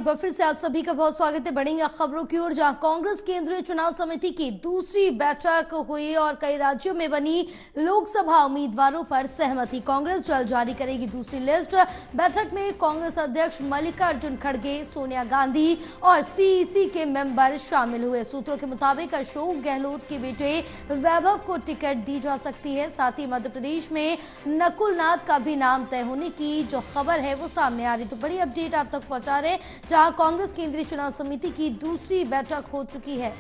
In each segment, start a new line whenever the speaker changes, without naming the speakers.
एक बार फिर से आप सभी का बहुत स्वागत है। बढ़ेंगे खबरों की ओर, जहां कांग्रेस केंद्रीय चुनाव समिति की दूसरी बैठक हुई और कई राज्यों में बनी लोकसभा उम्मीदवारों पर सहमति। कांग्रेस जल्द जारी करेगी दूसरी लिस्ट। बैठक में कांग्रेस अध्यक्ष मल्लिकार्जुन खड़गे, सोनिया गांधी और सीईसी के मेंबर शामिल हुए। सूत्रों के मुताबिक अशोक गहलोत के बेटे वैभव को टिकट दी जा सकती है। साथ ही मध्य प्रदेश में नकुल नाथ का भी नाम तय होने की जो खबर है वो सामने आ रही। तो बड़ी अपडेट आप तक पहुंचा रहे, जहां कांग्रेस केंद्रीय चुनाव समिति की दूसरी बैठक हो चुकी है।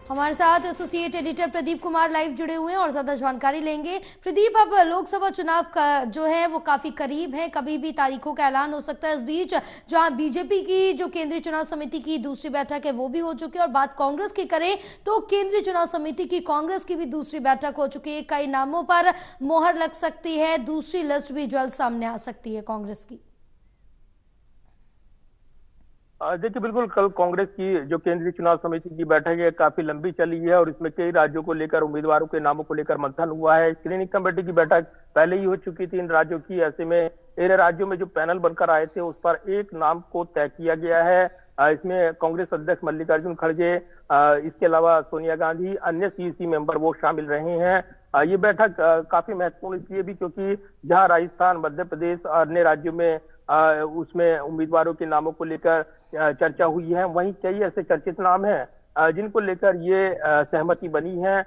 हमारे साथ associate editor Pradeep Kumar live जुड़े हुए हैं और ज्यादा जानकारी लेंगे। प्रदीप, अब लोकसभा चुनाव का जो है वो काफी करीब है, कभी भी तारीखों का ऐलान हो सकता है। इस बीच जहां बीजेपी की जो केंद्रीय चुनाव समिति की दूसरी बैठक है वो भी हो चुकी है, और बात कांग्रेस की करें तो केंद्रीय चुनाव समिति की कांग्रेस की भी दूसरी बैठक हो चुकी है। कई नामों पर मोहर लग सकती है, दूसरी लिस्ट भी जल्द सामने आ सकती है कांग्रेस की।
देखिए, बिल्कुल कल कांग्रेस की जो केंद्रीय चुनाव समिति की बैठक है काफी लंबी चली है और इसमें कई राज्यों को लेकर, उम्मीदवारों के नामों को लेकर मंथन हुआ है। स्क्रीनिंग कमेटी की बैठक पहले ही हो चुकी थी इन राज्यों की। ऐसे में इन राज्यों में जो पैनल बनकर आए थे उस पर एक नाम को तय किया गया है। इसमें कांग्रेस अध्यक्ष मल्लिकार्जुन खड़गे, इसके अलावा सोनिया गांधी, अन्य सीईसी मेंबर वो शामिल रहे हैं। ये बैठक काफी महत्वपूर्ण इसलिए भी क्योंकि जहां राजस्थान, मध्य प्रदेश और अन्य राज्यों में उसमें उम्मीदवारों के नामों को लेकर चर्चा हुई है, वहीं कई ऐसे चर्चित नाम हैं जिनको लेकर ये सहमति बनी है।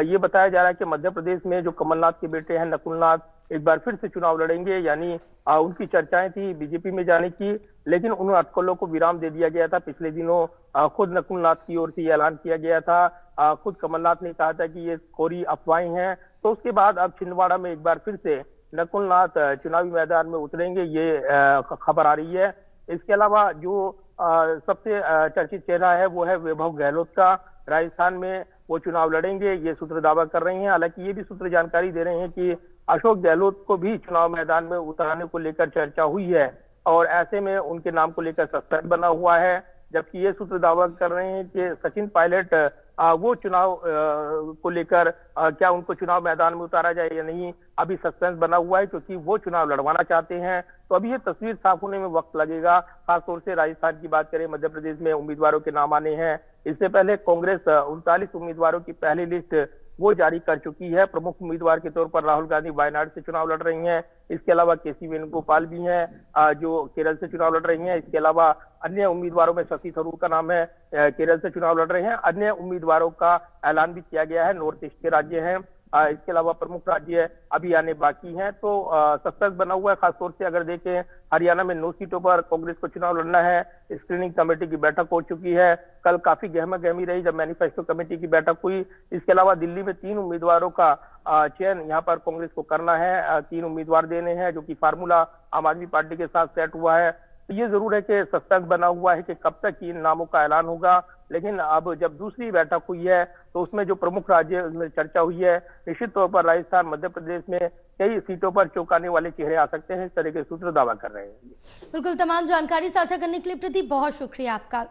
ये बताया जा रहा है कि मध्य प्रदेश में जो कमलनाथ के बेटे हैं नकुल नाथ एक बार फिर से चुनाव लड़ेंगे, यानी उनकी चर्चाएं थी बीजेपी में जाने की, लेकिन उन अटकलों को विराम दे दिया गया था। पिछले दिनों खुद नकुल नाथ की ओर से ऐलान किया गया था। खुद कमलनाथ ने कहा था कि ये कोरी अफवाहें हैं। तो उसके बाद अब छिंदवाड़ा में एक बार फिर से नकुल नाथ चुनावी मैदान में उतरेंगे, ये खबर आ रही है। इसके अलावा जो सबसे चर्चित चेहरा है वो है वैभव गहलोत का। राजस्थान में वो चुनाव लड़ेंगे, ये सूत्र दावा कर रहे हैं। हालांकि ये भी सूत्र जानकारी दे रहे हैं कि अशोक गहलोत को भी चुनाव मैदान में उतारने को लेकर चर्चा हुई है और ऐसे में उनके नाम को लेकर सस्पेंस बना हुआ है। जबकि ये सूत्र दावा कर रहे हैं कि सचिन पायलट वो चुनाव को लेकर क्या उनको चुनाव मैदान में उतारा जाए या नहीं, अभी सस्पेंस बना हुआ है क्योंकि वो चुनाव लड़वाना चाहते हैं। तो अभी ये तस्वीर साफ होने में वक्त लगेगा। खासतौर से राजस्थान की बात करें, मध्य प्रदेश में उम्मीदवारों के नाम आने हैं। इससे पहले कांग्रेस 39 उम्मीदवारों की पहली लिस्ट वो जारी कर चुकी है। प्रमुख उम्मीदवार के तौर पर राहुल गांधी वायनाड से चुनाव लड़ रही हैं। इसके अलावा केसी वेणुगोपाल भी हैं जो केरल से चुनाव लड़ रही हैं। इसके अलावा अन्य उम्मीदवारों में शशि थरूर का नाम है, केरल से चुनाव लड़ रहे हैं। अन्य उम्मीदवारों का ऐलान भी किया गया है, नॉर्थ ईस्ट के राज्य हैं। इसके अलावा प्रमुख राज्य अभी आने बाकी हैं। तो सस्पेंस बना हुआ है। खासतौर से अगर देखें, हरियाणा में 9 सीटों पर कांग्रेस को चुनाव लड़ना है। स्क्रीनिंग कमेटी की बैठक हो चुकी है। कल काफी गहमा गहमी रही जब मैनिफेस्टो कमेटी की बैठक हुई। इसके अलावा दिल्ली में 3 उम्मीदवारों का चयन यहाँ पर कांग्रेस को करना है। 3 उम्मीदवार देने हैं, जो कि फार्मूला आम आदमी पार्टी के साथ सेट हुआ है। तो ये जरूर है कि सस्पेंस बना हुआ है कि कब तक इन नामों का ऐलान होगा। लेकिन अब जब दूसरी बैठक हुई है तो उसमें जो प्रमुख राज्य में चर्चा हुई है, निश्चित तौर पर राजस्थान, मध्य प्रदेश में कई सीटों पर चौंकाने वाले चेहरे आ सकते हैं। इस तरह के सूत्र दावा कर रहे हैं।
बिल्कुल, तमाम जानकारी साझा करने के लिए प्रदीप बहुत शुक्रिया आपका।